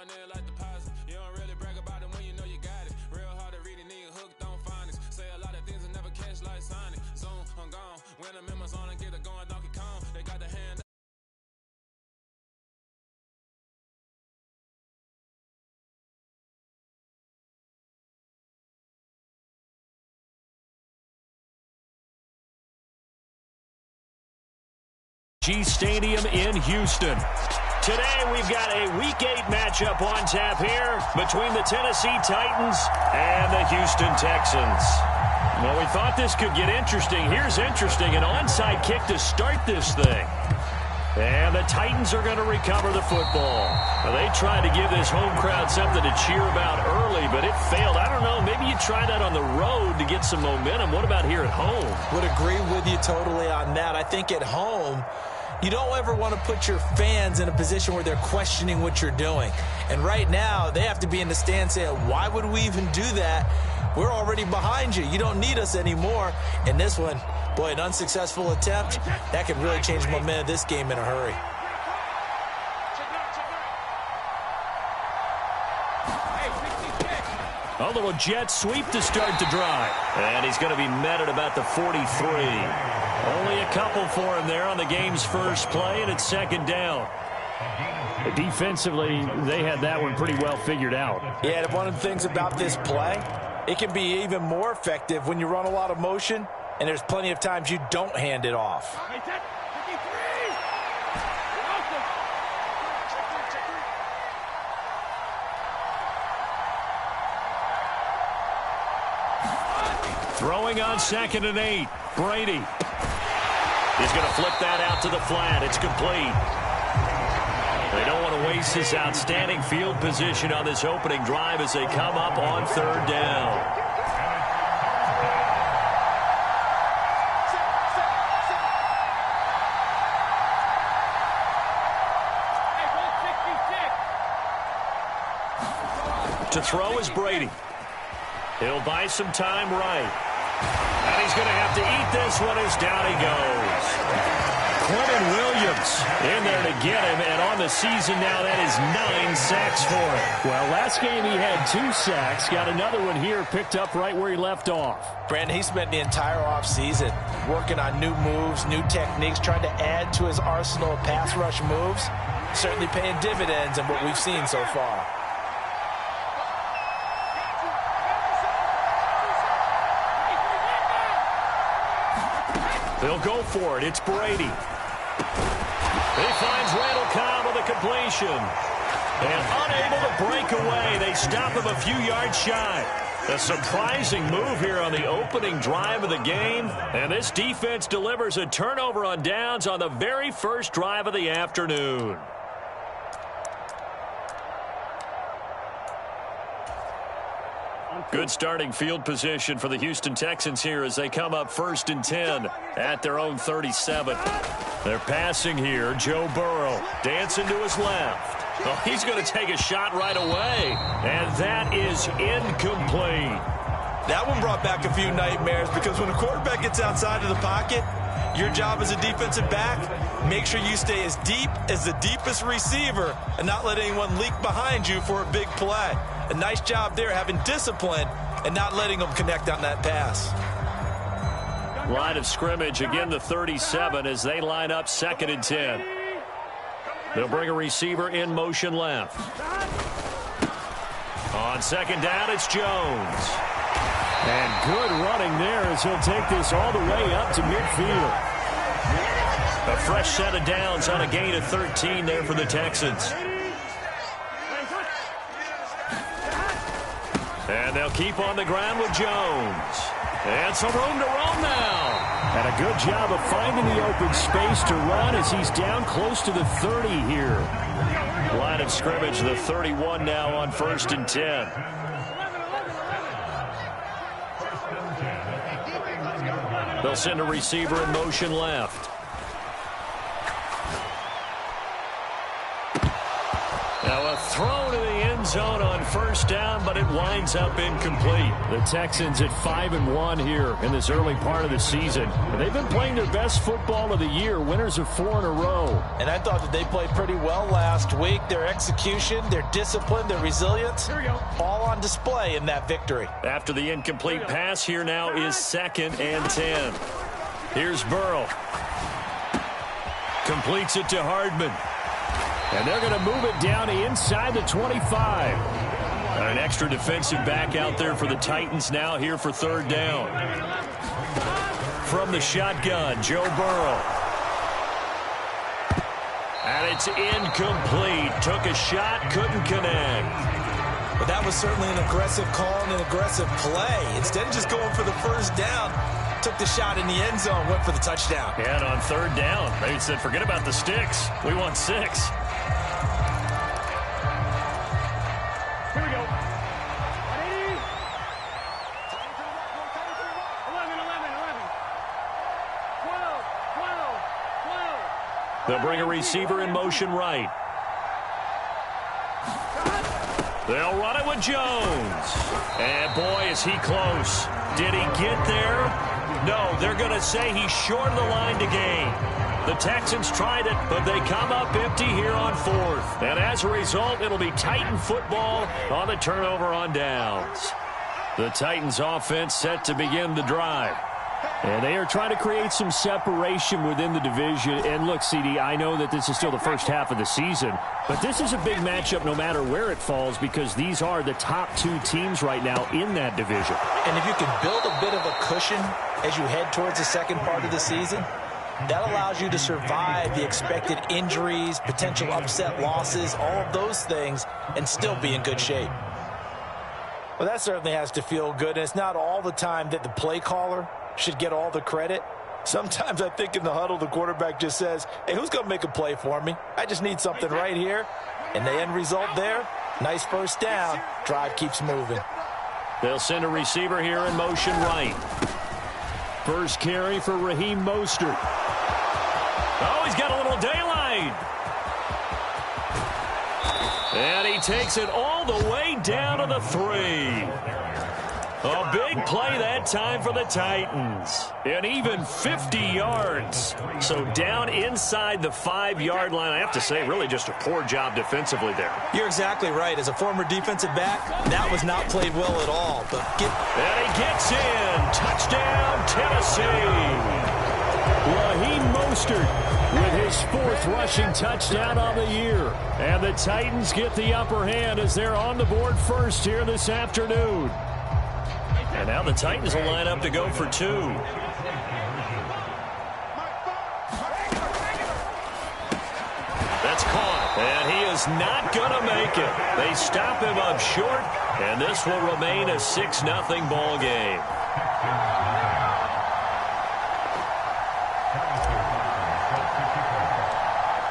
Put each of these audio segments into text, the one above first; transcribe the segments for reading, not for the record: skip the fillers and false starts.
going in like deposit. You don't really brag about it when you know you got it. Real hard to read it, nigga hooked on phonics. Say a lot of things and never catch like Sonic. Zoom, I'm gone. When the members on and get it going, Donkey Kong. They got the hand. Stadium in Houston. Today we've got a Week 8 matchup on tap here between the Tennessee Titans and the Houston Texans. Well, we thought this could get interesting. Here's interesting. An onside kick to start this thing. And the Titans are going to recover the football. Well, they tried to give this home crowd something to cheer about early, but it failed. I don't know. Maybe you try that on the road to get some momentum. What about here at home? Would agree with you totally on that. I think at home, you don't ever want to put your fans in a position where they're questioning what you're doing. And right now, they have to be in the stand saying, why would we even do that? We're already behind you. You don't need us anymore. And this one, boy, an unsuccessful attempt, that could really change the momentum of this game in a hurry. A little jet sweep to start the drive. And he's going to be met at about the 43. Only a couple for him there on the game's first play, and it's second down. Defensively, they had that one pretty well figured out. Yeah, and one of the things about this play, it can be even more effective when you run a lot of motion, and there's plenty of times you don't hand it off. Throwing on 2nd and 8. Brady. He's going to flip that out to the flat. It's complete. They don't want to waste this outstanding field position on this opening drive as they come up on 3rd down. To throw is Brady. He'll buy some time right. And he's going to have to eat this one as down he goes. Quentin Williams in there to get him, and on the season now, that is 9 sacks for him. Well, last game he had 2 sacks. Got another one here, picked up right where he left off. Brandon, he spent the entire offseason working on new moves, new techniques, trying to add to his arsenal of pass rush moves. Certainly paying dividends in what we've seen so far. They'll go for it. It's Brady. He finds Randall Cobb with a completion. And unable to break away. They stop him a few yards shy. A surprising move here on the opening drive of the game. And this defense delivers a turnover on downs on the very first drive of the afternoon. Good starting field position for the Houston Texans here as they come up 1st and 10 at their own 37. They're passing here. Joe Burrow dancing to his left. Oh, he's going to take a shot right away. And that is incomplete. That one brought back a few nightmares because when a quarterback gets outside of the pocket, your job as a defensive back, make sure you stay as deep as the deepest receiver and not let anyone leak behind you for a big play. A nice job there having discipline and not letting them connect on that pass. Line of scrimmage, again the 37 as they line up 2nd and 10. They'll bring a receiver in motion left. On 2nd down, it's Jones. And good running there as he'll take this all the way up to midfield. A fresh set of downs on a gain of 13 there for the Texans. And they'll keep on the ground with Jones. And some room to roam now. And a good job of finding the open space to run as he's down close to the 30 here. Line of scrimmage, the 31 now on 1st and 10. They'll send a receiver in motion left. Now a throw to the end end zone on first down, but it winds up incomplete. The Texans at 5-1 here in this early part of the season. And they've been playing their best football of the year, winners of 4 in a row. And I thought that they played pretty well last week. Their execution, their discipline, their resilience, all on display in that victory. After the incomplete pass, here now is 2nd and 10. Here's Burrow. Completes it to Hardman. And they're going to move it down inside the 25. An extra defensive back out there for the Titans now here for 3rd down. From the shotgun, Joe Burrow. And it's incomplete. Took a shot, couldn't connect. But that was certainly an aggressive call and an aggressive play. Instead of just going for the first down, took the shot in the end zone, went for the touchdown. And on 3rd down, they said, forget about the sticks. We want 6. They'll bring a receiver in motion right. They'll run it with Jones. And boy, is he close. Did he get there? No, they're going to say he's short of the line to gain. The Texans tried it, but they come up empty here on 4th. And as a result, it'll be Titan football on the turnover on downs. The Titans offense set to begin the drive. And they are trying to create some separation within the division. And look, CD, I know that this is still the first half of the season, but this is a big matchup no matter where it falls because these are the top 2 teams right now in that division. And if you can build a bit of a cushion as you head towards the second part of the season, that allows you to survive the expected injuries, potential upset losses, all of those things, and still be in good shape. Well, that certainly has to feel good, and it's not all the time that the play caller should get all the credit. Sometimes I think in the huddle, the quarterback just says, hey, who's going to make a play for me? I just need something right here. And the end result there, nice first down. Drive keeps moving. They'll send a receiver here in motion right. First carry for Raheem Mostert. Oh, he's got a little daylight. And he takes it all the way down to the 3. A big play that time for the Titans. And even 50 yards. So down inside the 5-yard line. I have to say, really just a poor job defensively there. You're exactly right. As a former defensive back, that was not played well at all. And he gets in. Touchdown, Tennessee. Raheem Mostert with his 4th rushing touchdown on the year. And the Titans get the upper hand as they're on the board first here this afternoon. And now the Titans will line up to go for 2. That's caught, and he is not going to make it. They stop him up short, and this will remain a 6-0 ball game.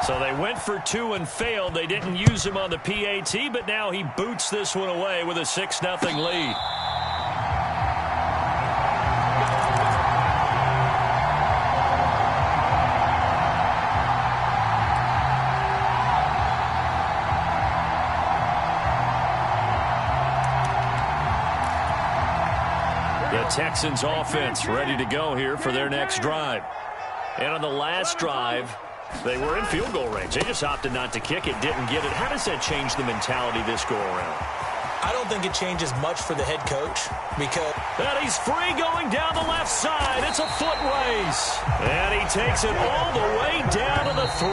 So they went for 2 and failed. They didn't use him on the PAT, but now he boots this one away with a 6-0 lead. The Texans offense ready to go here for their next drive. And on the last drive, they were in field goal range. They just opted not to kick it, didn't get it. How does that change the mentality this go around? I don't think it changes much for the head coach because... And he's free going down the left side. It's a foot race. And he takes it all the way down to the 3.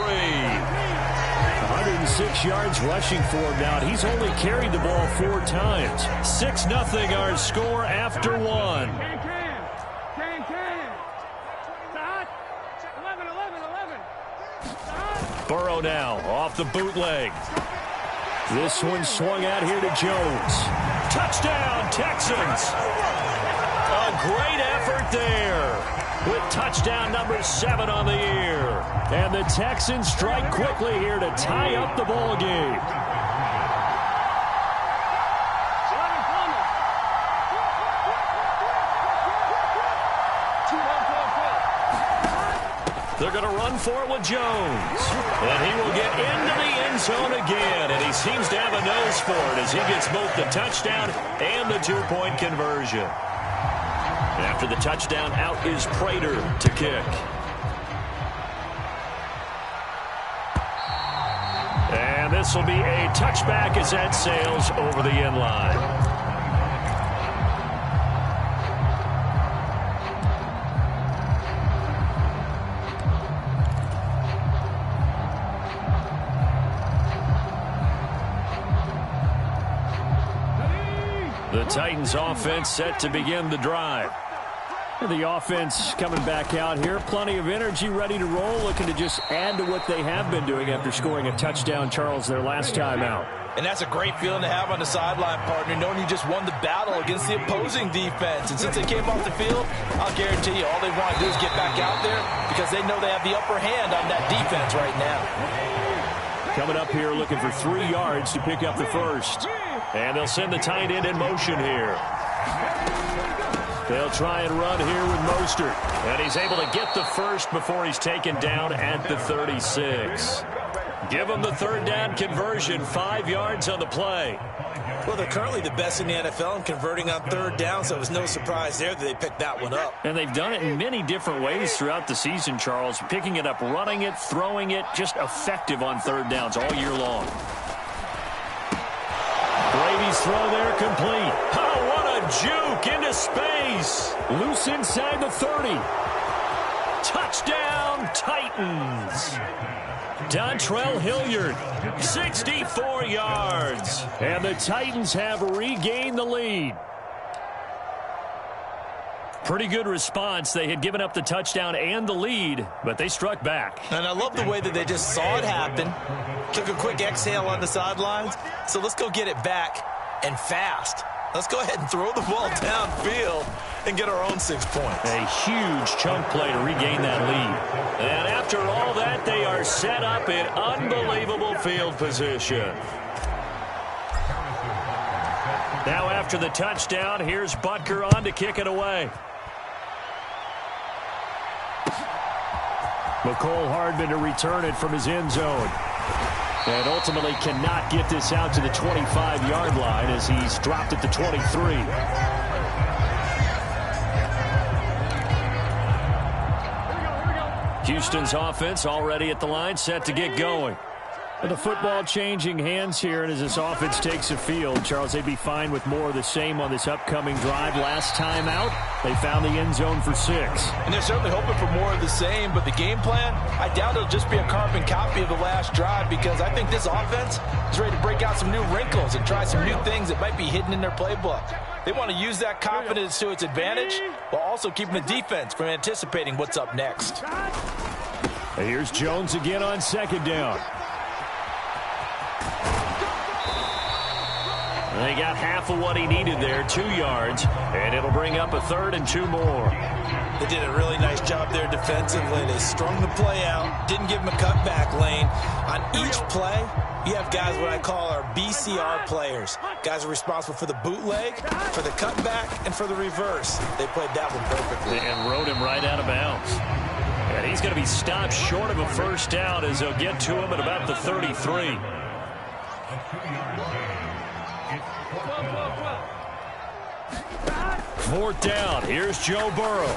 106 yards rushing for him now. He's only carried the ball 4 times. 6-0 our score after 1. Burrow now off the bootleg. This one swung out here to Jones. Touchdown, Texans. A great effort there with touchdown number 7 on the year. And the Texans strike quickly here to tie up the ball game. They're going to run for it with Jones. And he will get into the end zone again. And he seems to have a nose for it as he gets both the touchdown and the two-point conversion. After the touchdown, out is Prater to kick. And this will be a touchback as that sails over the end line. The Titans offense set to begin the drive. The offense coming back out here. Plenty of energy, ready to roll, looking to just add to what they have been doing after scoring a touchdown, Charles, their last time out. And that's a great feeling to have on the sideline, partner, knowing you just won the battle against the opposing defense. And since they came off the field, I'll guarantee you all they want to do is get back out there because they know they have the upper hand on that defense right now. Coming up here looking for 3 yards to pick up the first. And they'll send the tight end in motion here. They'll try and run here with Mostert. And he's able to get the first before he's taken down at the 36. Give them the third down conversion, 5 yards on the play. Well, they're currently the best in the NFL in converting on third down, so it was no surprise there that they picked that one up. And they've done it in many different ways throughout the season, Charles. Picking it up, running it, throwing it, just effective on third downs all year long. Brady's throw there complete. Oh, what a juke into space. Loose inside the 30. Touchdown, Titans. Dontrell Hilliard, 64 yards. And the Titans have regained the lead. Pretty good response. They had given up the touchdown and the lead, but they struck back. And I love the way that they just saw it happen, took a quick exhale on the sidelines. So let's go get it back and fast. Let's go ahead and throw the ball downfield and get our own 6 points. A huge chunk play to regain that lead. And after all that, they are set up in unbelievable field position. Now after the touchdown, here's Butker on to kick it away. McCole Hardman to return it from his end zone. And ultimately cannot get this out to the 25-yard line as he's dropped at the 23. Houston's offense already at the line, set to get going. And the football changing hands here, and as this offense takes the field, Charles, they'd be fine with more of the same on this upcoming drive. Last time out, they found the end zone for 6. And they're certainly hoping for more of the same, but the game plan, I doubt it'll just be a carbon copy of the last drive because I think this offense is ready to break out some new wrinkles and try some new things that might be hidden in their playbook. They want to use that confidence to its advantage while also keeping the defense from anticipating what's up next. And here's Jones again on second down. They got half of what he needed there, 2 yards, and it'll bring up a 3rd and 2 more. They did a really nice job there defensively. They strung the play out, didn't give him a cutback lane. On each play, you have guys what I call our BCR players. Guys are responsible for the bootleg, for the cutback, and for the reverse. They played that one perfectly. And rode him right out of bounds. And he's going to be stopped short of a first down as they'll get to him at about the 33. Fourth down. Here's Joe Burrow.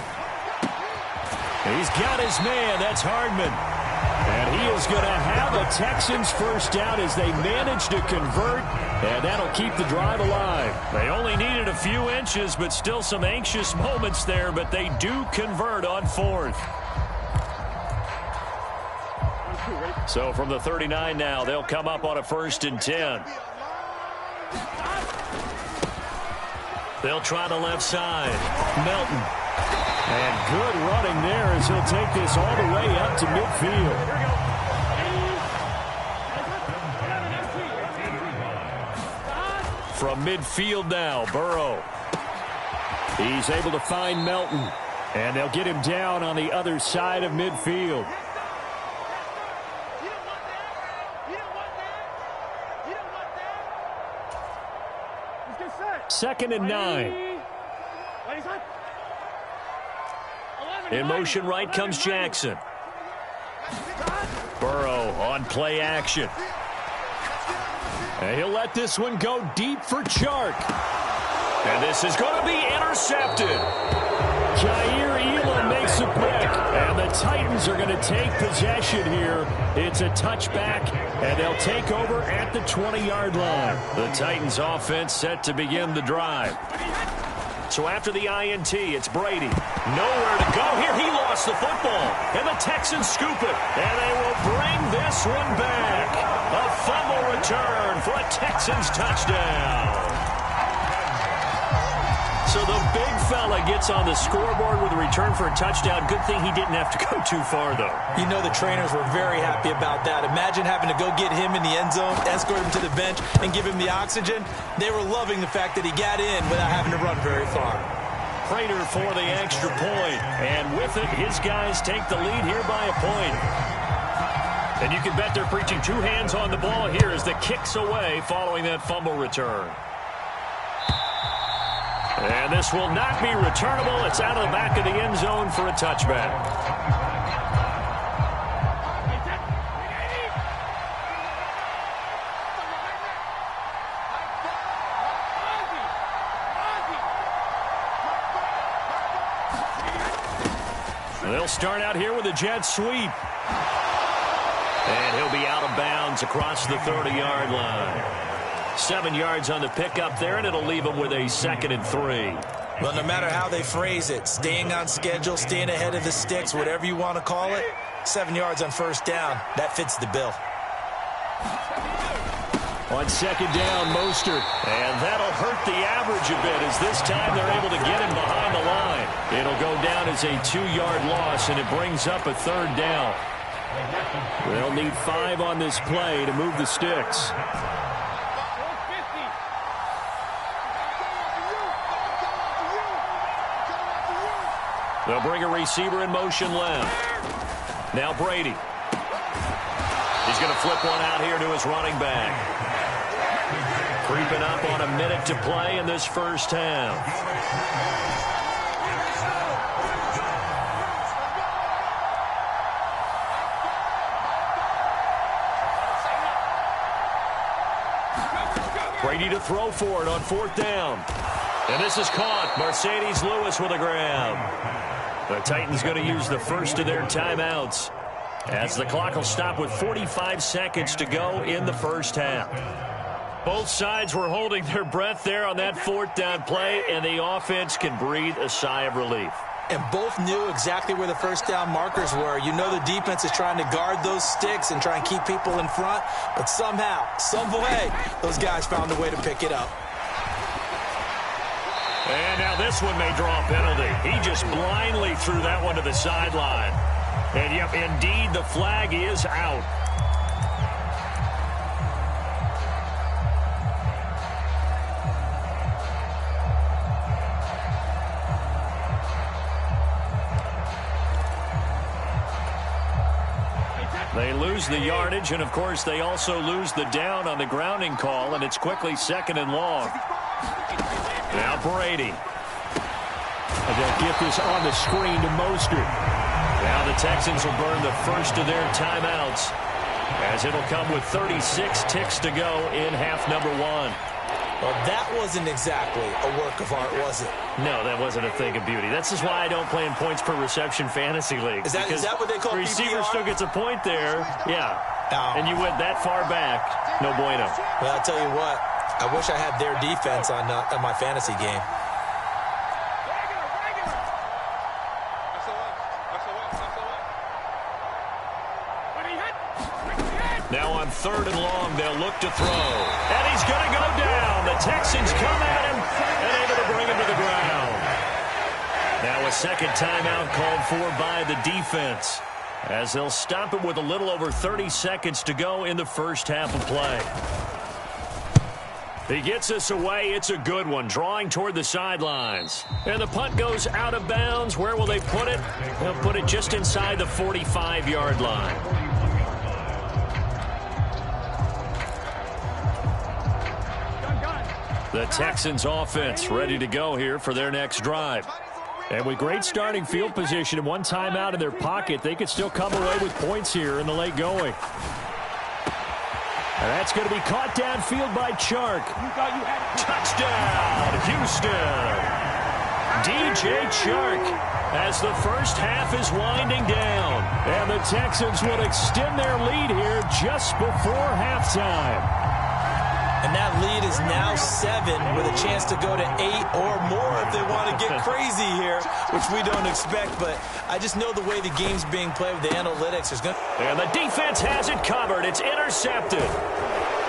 He's got his man. That's Hardman. And he is going to have a Texans first down as they manage to convert. And that'll keep the drive alive. They only needed a few inches, but still some anxious moments there. But they do convert on 4th. So from the 39 now, they'll come up on a 1st and 10. They'll try the left side. Melton. And good running there as he'll take this all the way up to midfield. From midfield now, Burrow. He's able to find Melton. And they'll get him down on the other side of midfield. Second and 9. In motion right comes Jackson. Burrow on play action. And he'll let this one go deep for Chark. And this is going to be intercepted. Jair Elam makes a pick. And the Titans are going to take possession here. It's a touchback, and they'll take over at the 20-yard line. The Titans offense set to begin the drive. So after the INT, it's Brady. Nowhere to go here. He lost the football. And the Texans scoop it. And they will bring this one back. A fumble return for a Texans touchdown. So the big fella gets on the scoreboard with a return for a touchdown. Good thing he didn't have to go too far, though. You know the trainers were very happy about that. Imagine having to go get him in the end zone, escort him to the bench, and give him the oxygen. They were loving the fact that he got in without having to run very far. Prater for the extra point. And with it, his guys take the lead here by a point. And you can bet they're preaching two hands on the ball here as the kick's away following that fumble return. And this will not be returnable. It's out of the back of the end zone for a touchback. They'll start out here with a jet sweep. And he'll be out of bounds across the 30-yard line. 7 yards on the pickup there, and it'll leave him with a 2nd and 3. Well, no matter how they phrase it, staying on schedule, staying ahead of the sticks, whatever you want to call it, 7 yards on first down, that fits the bill. On 2nd down, Mostert. And that'll hurt the average a bit as this time they're able to get him behind the line. It'll go down as a 2-yard loss, and it brings up a 3rd down. They'll need 5 on this play to move the sticks. They'll bring a receiver in motion left. Now Brady. He's going to flip one out here to his running back. Creeping up on a minute to play in this first half. Brady to throw for it on 4th down. And this is caught. Mercedes Lewis with a grab. The Titans going to use the first of their timeouts as the clock will stop with 45 seconds to go in the first half. Both sides were holding their breath there on that 4th down play, and the offense can breathe a sigh of relief. And both knew exactly where the first down markers were. You know the defense is trying to guard those sticks and try and keep people in front, but somehow, some way, those guys found a way to pick it up. And now this one may draw a penalty. He just blindly threw that one to the sideline. And, yep, indeed, the flag is out. They lose the yardage, and, of course, they also lose the down on the grounding call, and it's quickly 2nd and long. Now Brady. And they'll get this on the screen to Mostert. Now the Texans will burn the first of their timeouts as it'll come with 36 ticks to go in half number 1. Well, that wasn't exactly a work of art, was it? No, that wasn't a thing of beauty. This is why I don't play in points per reception fantasy league. Is that what they call the receiver PPR? still gets a point there. Yeah. Oh. And you went that far back. No bueno. Well, I'll tell you what. I wish I had their defense on my fantasy game. Now on 3rd and long, they'll look to throw. And he's going to go down. The Texans come at him and able to bring him to the ground. Now a 2nd timeout called for by the defense as they'll stop it with a little over 30 seconds to go in the first half of play. He gets us away. It's a good one, drawing toward the sidelines. And the punt goes out of bounds. Where will they put it? They'll put it just inside the 45-yard line. The Texans offense ready to go here for their next drive. And with great starting field position and one timeout in their pocket, they could still come away with points here in the late going. And that's going to be caught downfield by Chark. Touchdown, Houston. DJ Chark as the first half is winding down. And the Texans will extend their lead here just before halftime. And that lead is now 7 with a chance to go to 8 or more if they want to get crazy here, which we don't expect. But I just know the way the game's being played with the analytics. And the defense has it covered. It's intercepted.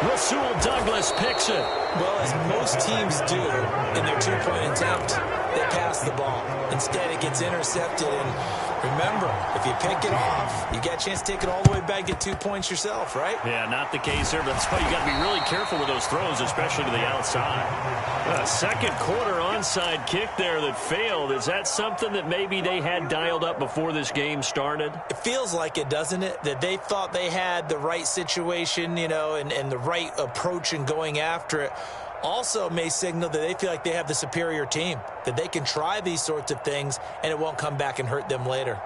Rasul Douglas picks it. Well, as most teams do in their two-point attempt, they pass the ball. Instead, it gets intercepted. And remember, if you pick it off, you get a chance to take it all the way back, get 2 points yourself, right? Yeah, not the case here. But that's why you got to be really careful with those throws, especially to the outside. A second quarter onside kick there that failed. Is that something that maybe they had dialed up before this game started? It feels like it, doesn't it? That they thought they had the right situation, you know, and the right approach in going after it. Also may signal that they feel like they have the superior team, that they can try these sorts of things and it won't come back and hurt them later.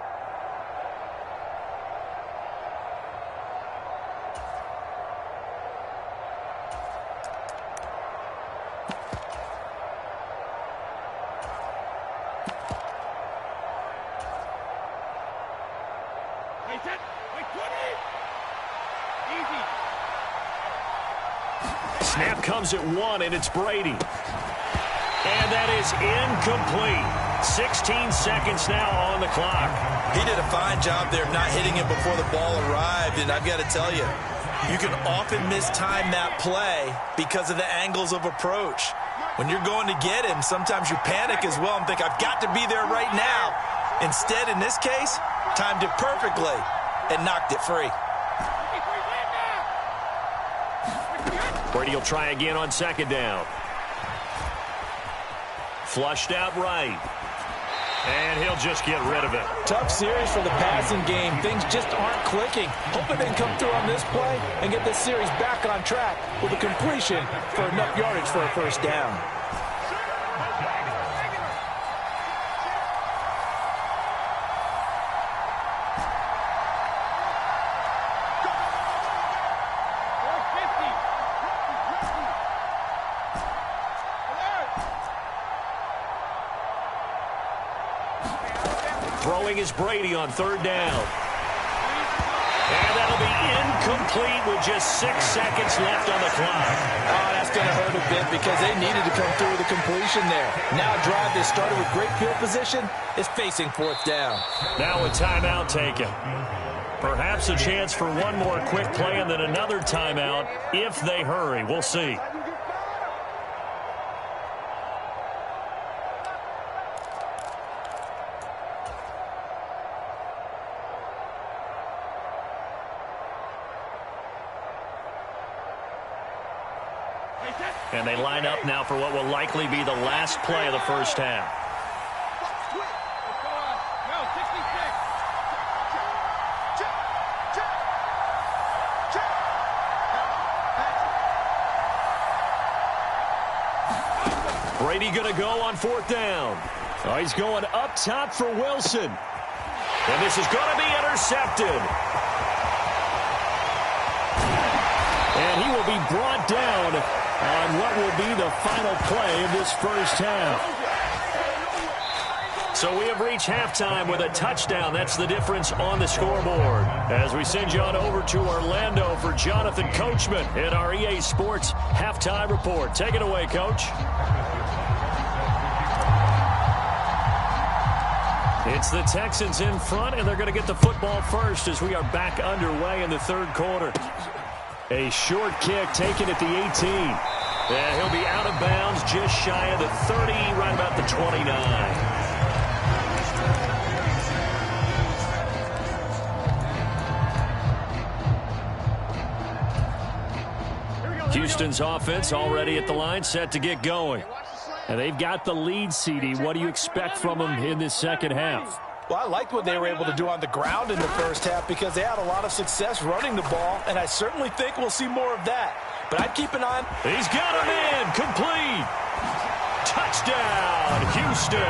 Snap comes at 1, and it's Brady. And that is incomplete. 16 seconds now on the clock. He did a fine job there of not hitting him before the ball arrived, and I've got to tell you, you can often mistime that play because of the angles of approach. When you're going to get him, sometimes you panic as well and think, I've got to be there right now. Instead, in this case, timed it perfectly and knocked it free. Brady will try again on second down. Flushed out right. And he'll just get rid of it. Tough series for the passing game. Things just aren't clicking. Hoping they can come through on this play and get this series back on track with a completion for enough yardage for a first down. Throwing is Brady on third down. And that'll be incomplete with just 6 seconds left on the clock. Oh, that's going to hurt a bit because they needed to come through with a completion there. Now a drive that started with great field position is facing fourth down. Now a timeout taken. Perhaps a chance for one more quick play and then another timeout if they hurry. We'll see. And they line up now for what will likely be the last play of the first half. Brady going to go on fourth down. Oh, he's going up top for Wilson. And this is going to be intercepted. And he will be brought down on what will be the final play of this first half. So we have reached halftime with a touchdown. That's the difference on the scoreboard. As we send you on over to Orlando for Jonathan Coachman in our EA Sports Halftime Report. Take it away, Coach. It's the Texans in front, and they're going to get the football first as we are back underway in the third quarter. A short kick taken at the 18. And he'll be out of bounds just shy of the 30, right about the 29. Houston's offense already at the line, set to get going. And they've got the lead, CD. What do you expect from them in this second half? Well, I liked what they were able to do on the ground in the first half because they had a lot of success running the ball, and I certainly think we'll see more of that. But I'd keep an eye on... He's got him in. Complete. Touchdown, Houston.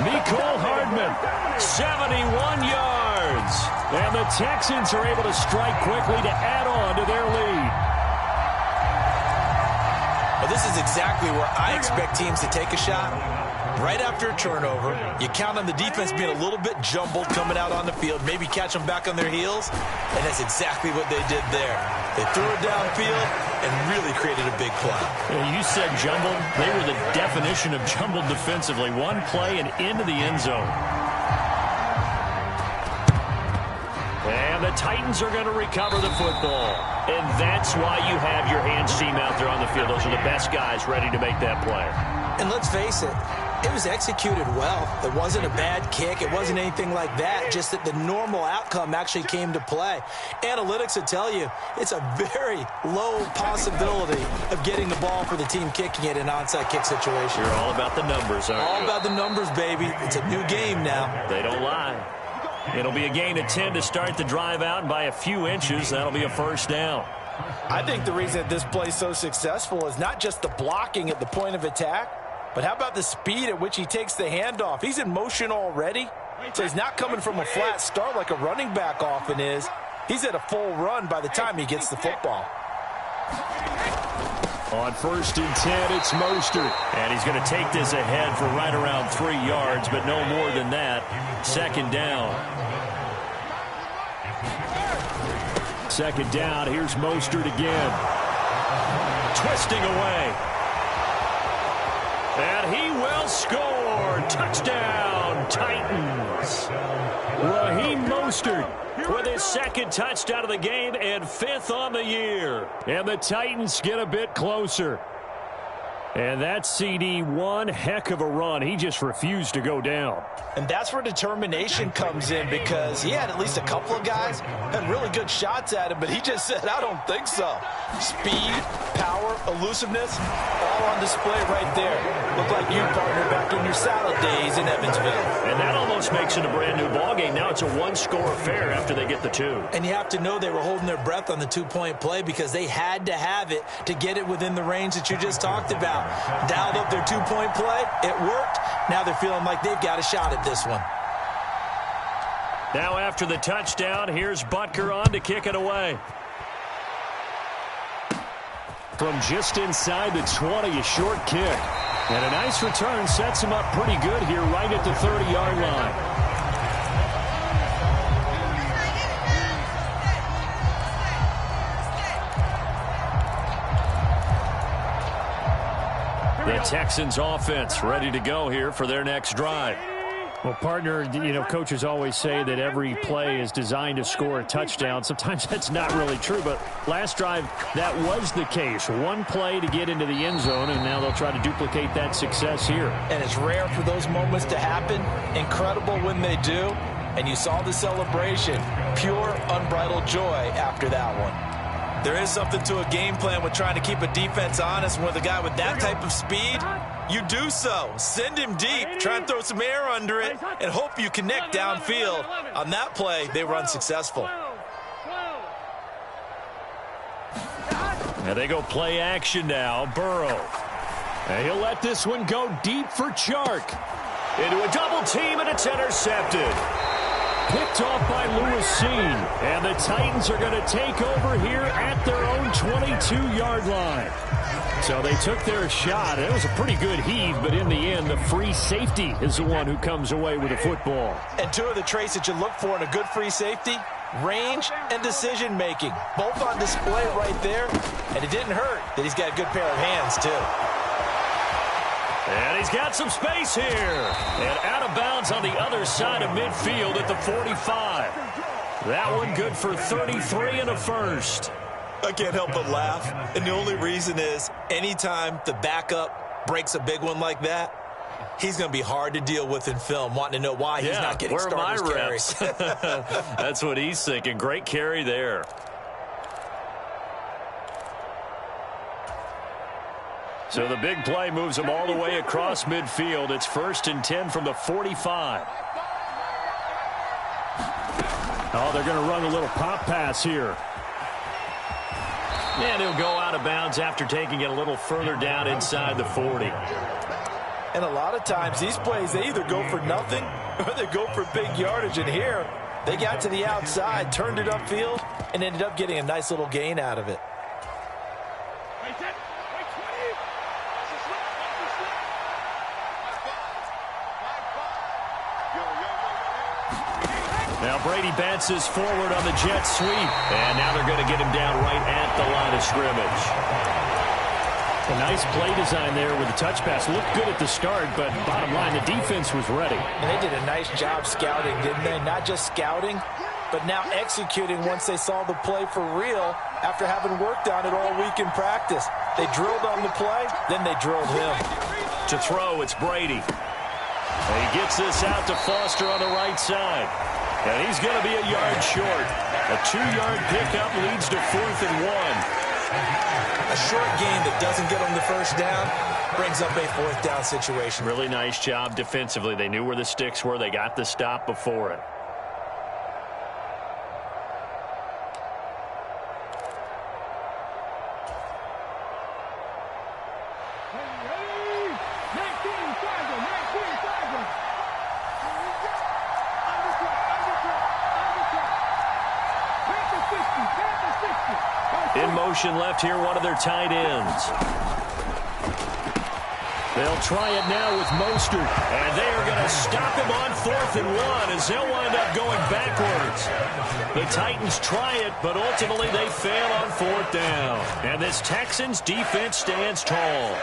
Mecole Hardman, 71 yards. And the Texans are able to strike quickly to add on to their lead. Well, this is exactly where I expect teams to take a shot. Right after a turnover, you count on the defense being a little bit jumbled coming out on the field, maybe catch them back on their heels, and that's exactly what they did there. They threw it downfield and really created a big play. You said jumbled. They were the definition of jumbled defensively. One play and into the end zone. And the Titans are going to recover the football. And that's why you have your hands team out there on the field. Those are the best guys ready to make that play. And let's face it, it was executed well. It wasn't a bad kick. It wasn't anything like that. Just that the normal outcome actually came to play. Analytics will tell you it's a very low possibility of getting the ball for the team kicking it in an onside kick situation. You're all about the numbers, aren't you? All about the numbers, baby. It's a new game now. They don't lie. It'll be a gain of 10 to start the drive out, and by a few inches, that'll be a first down. I think the reason that this play is so successful is not just the blocking at the point of attack, but how about the speed at which he takes the handoff? He's in motion already, so he's not coming from a flat start like a running back often is. He's at a full run by the time he gets the football. On 1st and 10, it's Mostert. And he's going to take this ahead for right around 3 yards, but no more than that. 2nd down. 2nd down, here's Mostert again. Twisting away. And he will score. Touchdown, Titans. Raheem Mostert with his 2nd touchdown of the game and 5th on the year. And the Titans get a bit closer. And that CD, one heck of a run. He just refused to go down. And that's where determination comes in, because he had at least a couple of guys had really good shots at him, but he just said, I don't think so. Speed, power, elusiveness, all on display right there. Look like you, partner, back in your salad days in Evansville. And that almost makes it a brand new ballgame. Now it's a one-score affair after they get the 2. And you have to know they were holding their breath on the 2-point play because they had to have it to get it within the range that you just talked about. Dialed up their 2-point play. It worked. Now they're feeling like they've got a shot at this one. Now after the touchdown, here's Butker on to kick it away. From just inside the 20, a short kick. And a nice return sets him up pretty good here right at the 30-yard line. The Texans offense ready to go here for their next drive. Well, partner, coaches always say that every play is designed to score a touchdown. Sometimes that's not really true, but last drive, that was the case. One play to get into the end zone, and now they'll try to duplicate that success here. And it's rare for those moments to happen. Incredible when they do. And you saw the celebration. Pure, unbridled joy after that one. There is something to a game plan with trying to keep a defense honest. With a guy with that type of speed, you do so. Send him deep, try and throw some air under it, and hope you connect downfield. On that play, they were unsuccessful. And they go play action now. Burrow. And he'll let this one go deep for Chark. Into a double team, and it's intercepted. Picked off by Lewis Seen. And the Titans are going to take over here at their own 22-yard line. So they took their shot. It was a pretty good heave, but in the end, the free safety is the one who comes away with the football. And 2 of the traits that you look for in a good free safety, range and decision-making. Both on display right there. And it didn't hurt that he's got a good pair of hands, too. And he's got some space here. And out of bounds on the other side of midfield at the 45. That one good for 33 and a first. I can't help but laugh. And the only reason is anytime the backup breaks a big one like that, he's going to be hard to deal with in film, wanting to know why he's not getting starters carries. That's what he's thinking. Great carry there. So the big play moves them all the way across midfield. It's 1st and 10 from the 45. Oh, they're going to run a little pop pass here. And he'll go out of bounds after taking it a little further down inside the 40. And a lot of times these plays, they either go for nothing or they go for big yardage. And here, they got to the outside, turned it upfield, and ended up getting a nice little gain out of it. Now Brady bounces forward on the jet sweep. And now they're going to get him down right at the line of scrimmage. A nice play design there with the touch pass. Looked good at the start, but bottom line, the defense was ready. And they did a nice job scouting, didn't they? Not just scouting, but now executing once they saw the play for real after having worked on it all week in practice. They drilled on the play, then they drilled him. To throw, it's Brady. And he gets this out to Foster on the right side. And he's going to be a yard short. A 2-yard pickup leads to 4th and 1. A short gain that doesn't get them the first down brings up a 4th down situation. Really nice job defensively. They knew where the sticks were. They got the stop before it. In motion left here, one of their tight ends. They'll try it now with Mostert. And they are going to stop him on 4th and 1 as they'll wind up going backwards. The Titans try it, but ultimately they fail on 4th down. And this Texans defense stands tall.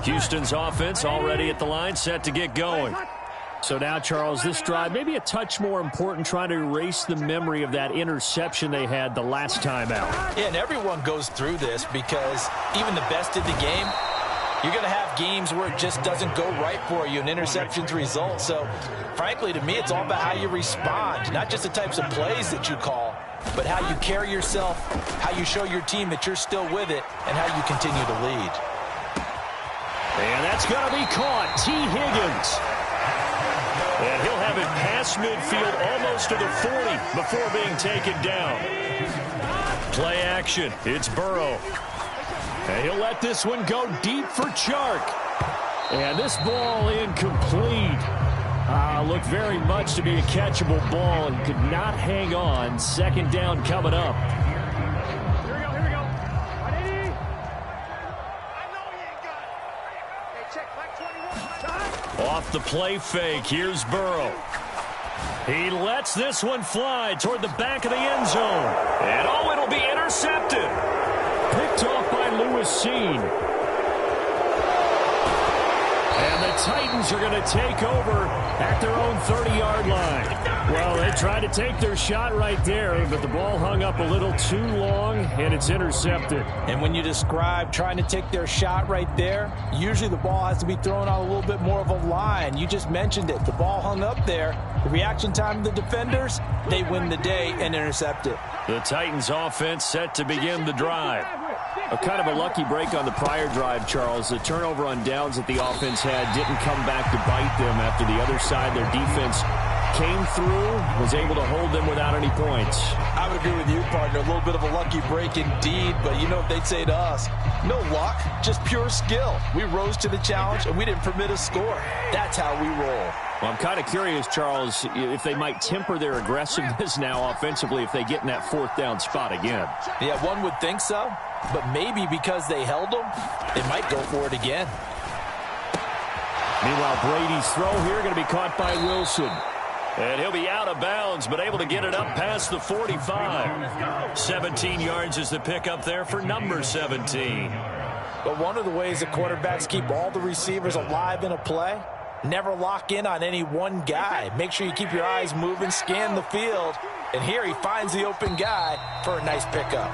Houston's offense already at the line, set to get going. So now, Charles, this drive maybe a touch more important, trying to erase the memory of that interception they had the last time out. Yeah, and everyone goes through this because even the best in the game, you're going to have games where it just doesn't go right for you, and interceptions result. So, frankly, to me, it's all about how you respond, not just the types of plays that you call, but how you carry yourself, how you show your team that you're still with it, and how you continue to lead. And that's going to be caught. T. Higgins. And he'll have it past midfield almost to the 40 before being taken down. Play action. It's Burrow. And he'll let this one go deep for Chark. And this ball incomplete. Looked very much to be a catchable ball and could not hang on. 2nd down coming up. Off the play fake, here's Burrow. He lets this one fly toward the back of the end zone. And oh, it'll be intercepted. Picked off by Lewis Seen. And the Titans are going to take over at their own 30-yard line. Well, they tried to take their shot right there, but the ball hung up a little too long, and it's intercepted. And when you describe trying to take their shot right there, usually the ball has to be thrown on a little bit more of a line. You just mentioned it. The ball hung up there. The reaction time of the defenders, they win the day and intercept it. The Titans offense set to begin the drive. A kind of a lucky break on the prior drive, Charles. The turnover on downs that the offense had didn't come back to bite them after the other side. Their defense came through, was able to hold them without any points. I would agree with you, partner. A little bit of a lucky break indeed, but you know what they'd say to us? No luck, just pure skill. We rose to the challenge, and we didn't permit a score. That's how we roll. Well, I'm kind of curious, Charles, if they might temper their aggressiveness now offensively if they get in that 4th down spot again. Yeah, one would think so, but maybe because they held them, they might go for it again. Meanwhile, Brady's throw here going to be caught by Wilson. And he'll be out of bounds, but able to get it up past the 45. 17 yards is the pickup there for number 17. But one of the ways that quarterbacks keep all the receivers alive in a play, never lock in on any one guy. Make sure you keep your eyes moving, scan the field. And here he finds the open guy for a nice pickup.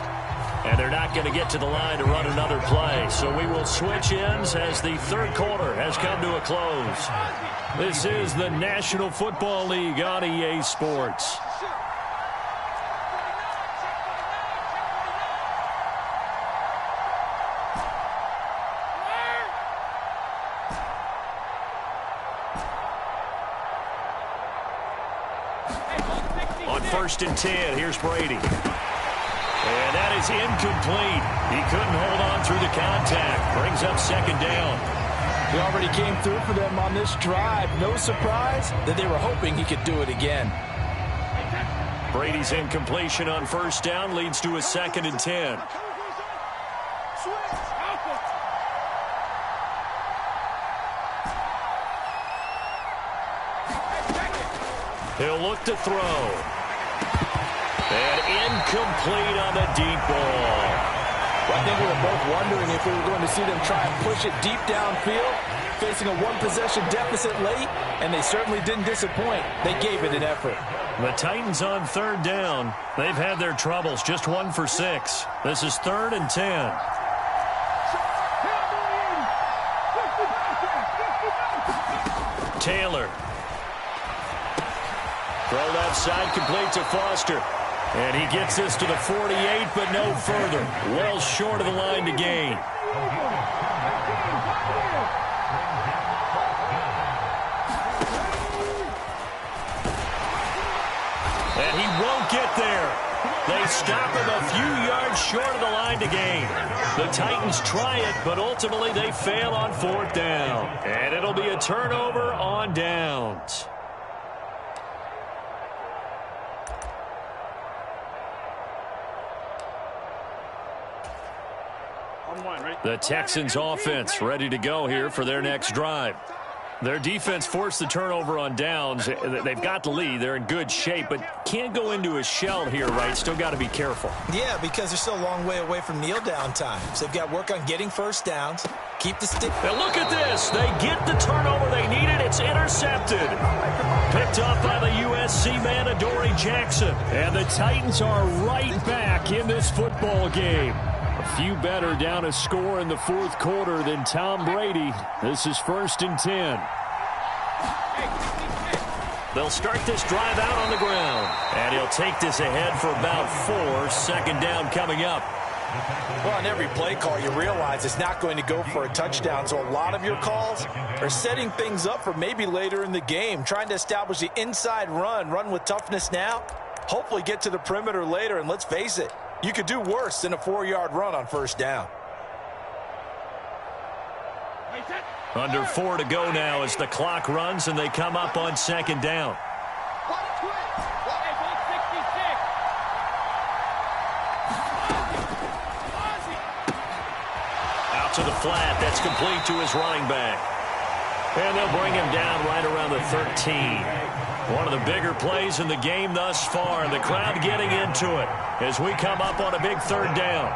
And they're not going to get to the line to run another play. So we will switch ends as the 3rd quarter has come to a close. This is the National Football League on EA Sports. On 1st and 10, here's Brady. And that is incomplete. He couldn't hold on through the contact. Brings up 2nd down. He already came through for them on this drive. No surprise that they were hoping he could do it again. Brady's incompletion on 1st down leads to a 2nd and 10. He'll look to throw. And incomplete on the deep ball. Well, I think we were both wondering if we were going to see them try and push it deep downfield, facing a one-possession deficit late, and they certainly didn't disappoint. They gave it an effort. The Titans on 3rd down. They've had their troubles, just 1 for 6. This is 3rd and 10. Taylor. Throw left side, complete to Foster. And he gets this to the 48, but no further. Well short of the line to gain. And he won't get there. They stop him a few yards short of the line to gain. The Titans try it, but ultimately they fail on 4th down. And it'll be a turnover on downs. The Texans offense ready to go here for their next drive. Their defense forced the turnover on downs. They've got the lead. They're in good shape, but can't go into a shell here, right? Still got to be careful. Yeah, because they're still a long way away from kneel down times. They've got to work on getting 1st downs, keep the stick. Now look at this. They get the turnover they needed. It's intercepted. Picked up by the USC man, Adoree Jackson. And the Titans are right back in this football game. A few better down a score in the 4th quarter than Tom Brady. This is 1st and 10. They'll start this drive out on the ground. And he'll take this ahead for about 4. 2nd down coming up. Well, on every play call, you realize it's not going to go for a touchdown. So a lot of your calls are setting things up for maybe later in the game, trying to establish the inside run with toughness now, hopefully get to the perimeter later. And let's face it, you could do worse than a 4-yard run on 1st down. Under 4 to go now as the clock runs and they come up on 2nd down. Out to the flat. That's complete to his running back. And they'll bring him down right around the 13. One of the bigger plays in the game thus far, and the crowd getting into it as we come up on a big 3rd down.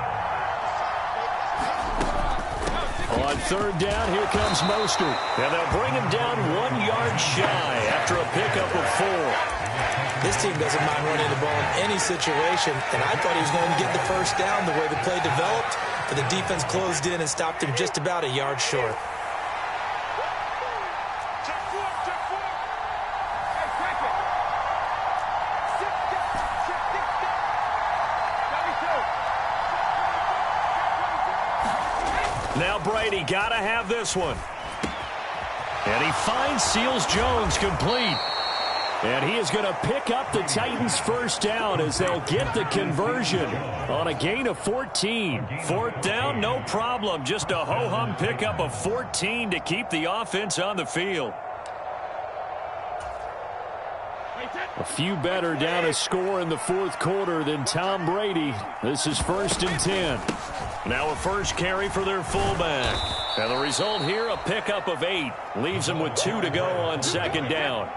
On 3rd down, here comes Mostert. And they'll bring him down 1 yard shy after a pickup of 4. This team doesn't mind running the ball in any situation, and I thought he was going to get the 1st down the way the play developed, but the defense closed in and stopped him just about a yard short. Now Brady got to have this one. And he finds Seals-Jones complete. And he is going to pick up the Titans' 1st down as they'll get the conversion on a gain of 14. 4th down, no problem. Just a ho-hum pickup of 14 to keep the offense on the field. A few better down a score in the 4th quarter than Tom Brady. This is 1st and 10. Now a first carry for their fullback. And the result here, a pickup of 8. Leaves them with 2 to go on 2nd down.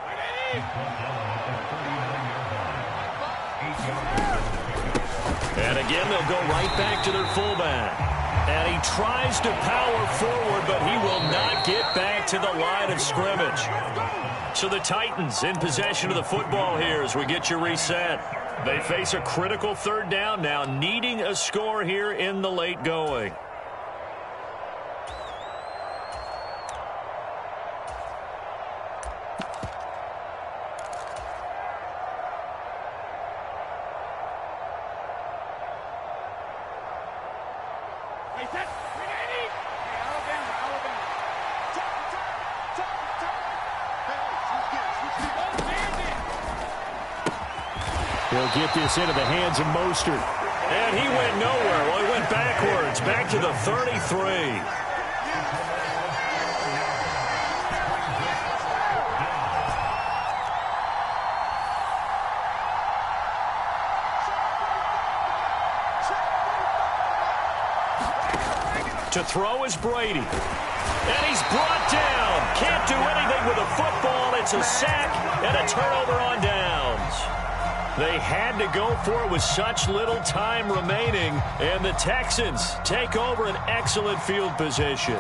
And again, they'll go right back to their fullback. And he tries to power forward, but he will not get back to the line of scrimmage. So the Titans in possession of the football here as we get you reset. They face a critical 3rd down now, needing a score here in the late going. He'll get this into the hands of Mostert. And he went nowhere. Well, he went backwards, back to the 33. To throw is Brady. And he's brought down. Can't do anything with a football. It's a sack and a turnover on downs. They had to go for it with such little time remaining. And the Texans take over an excellent field position.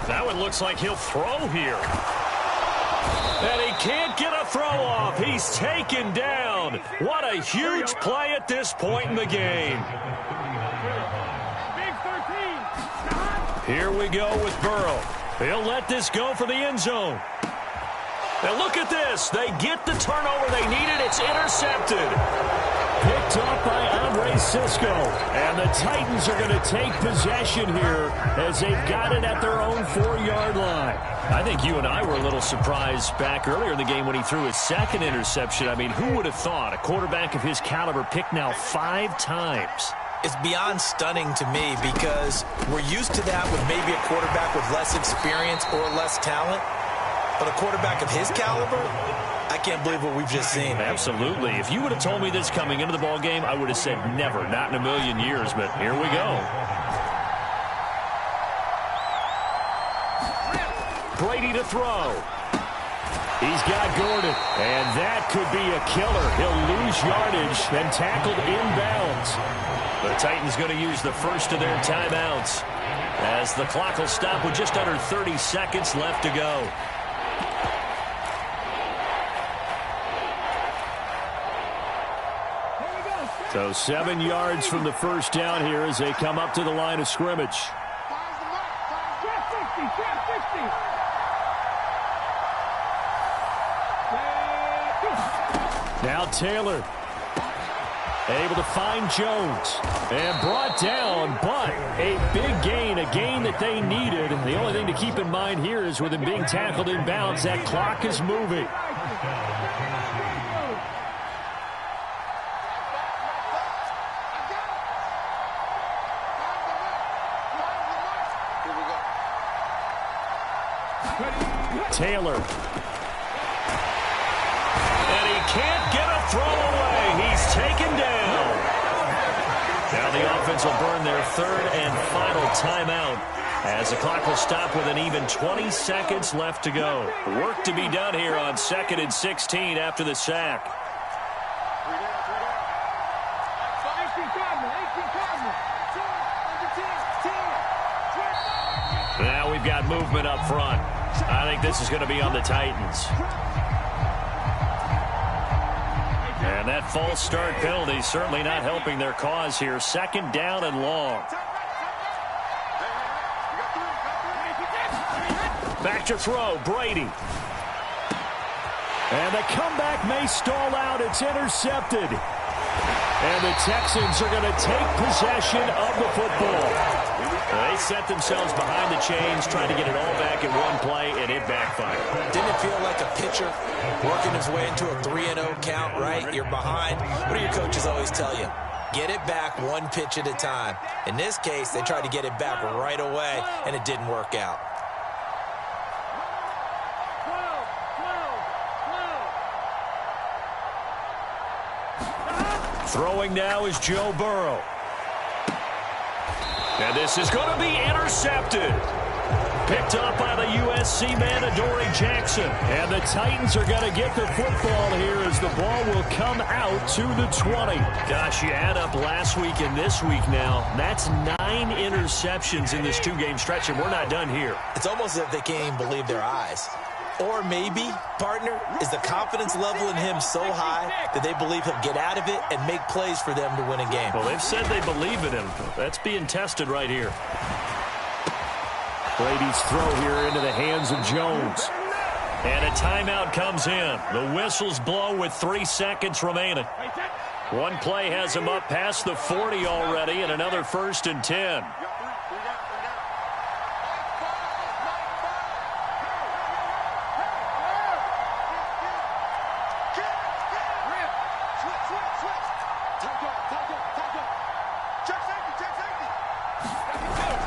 That one looks like he'll throw here. And he can't get a throw off. He's taken down. What a huge play at this point in the game. Here we go with Burrow. He'll let this go for the end zone. And look at this. They get the turnover they needed. It's intercepted. Picked up by Andre Cisco. And the Titans are going to take possession here as they've got it at their own 4-yard line. I think you and I were a little surprised back earlier in the game when he threw his second interception. I mean, who would have thought a quarterback of his caliber picked now 5 times? It's beyond stunning to me because we're used to that with maybe a quarterback with less experience or less talent. But a quarterback of his caliber, I can't believe what we've just seen. Absolutely. If you would have told me this coming into the ball game, I would have said never, not in a million years. But here we go. Brady to throw. He's got Gordon, and that could be a killer. He'll lose yardage, then tackled inbounds. The Titans going to use the first of their timeouts as the clock will stop with just under 30 seconds left to go. So 7 yards from the first down here as they come up to the line of scrimmage. Now Taylor able to find Jones and brought down, but a big gain, a gain that they needed. The only thing to keep in mind here is with him being tackled inbounds, that clock is moving. Taylor. And he can't get a throw away. He's taken down. Now the offense will burn their third and final timeout as the clock will stop with an even 20 seconds left to go. Work to be done here on 2nd and 16 after the sack. Now we've got movement up front. I think this is going to be on the Titans. And that false start penalty certainly not helping their cause here. 2nd down and long. Back to throw, Brady. And the comeback may stall out. It's intercepted. And the Texans are going to take possession of the football. They set themselves behind the chains, trying to get it all back in one play, and it backfired. Didn't it feel like a pitcher working his way into a 3-0 count, right? You're behind. What do your coaches always tell you? Get it back one pitch at a time. In this case, they tried to get it back right away, and it didn't work out. Throwing now is Joe Burrow. And this is going to be intercepted. Picked up by the USC man, Adoree Jackson. And the Titans are going to get the football here as the ball will come out to the 20. Gosh, you add up last week and this week now. That's 9 interceptions in this 2-game stretch, and we're not done here. It's almost as if they can't even believe their eyes. Or maybe, partner, is the confidence level in him so high that they believe he'll get out of it and make plays for them to win a game. Well, they've said they believe in him. That's being tested right here. Brady's throw here into the hands of Jones. And a timeout comes in. The whistles blow with 3 seconds remaining. One play has him up past the 40 already, and another 1st and 10.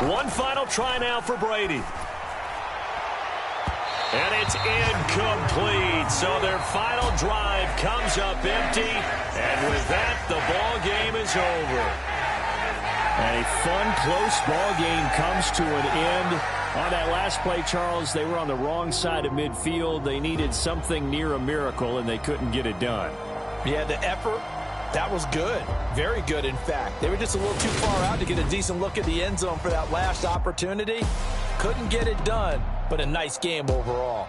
One final try now for Brady. And it's incomplete. So their final drive comes up empty. And with that, the ball game is over. And a fun, close ball game comes to an end. On that last play, Charles, they were on the wrong side of midfield. They needed something near a miracle, and they couldn't get it done. Yeah, the effort, that was good. Very good, in fact. They were just a little too far out to get a decent look at the end zone for that last opportunity. Couldn't get it done, but a nice game overall.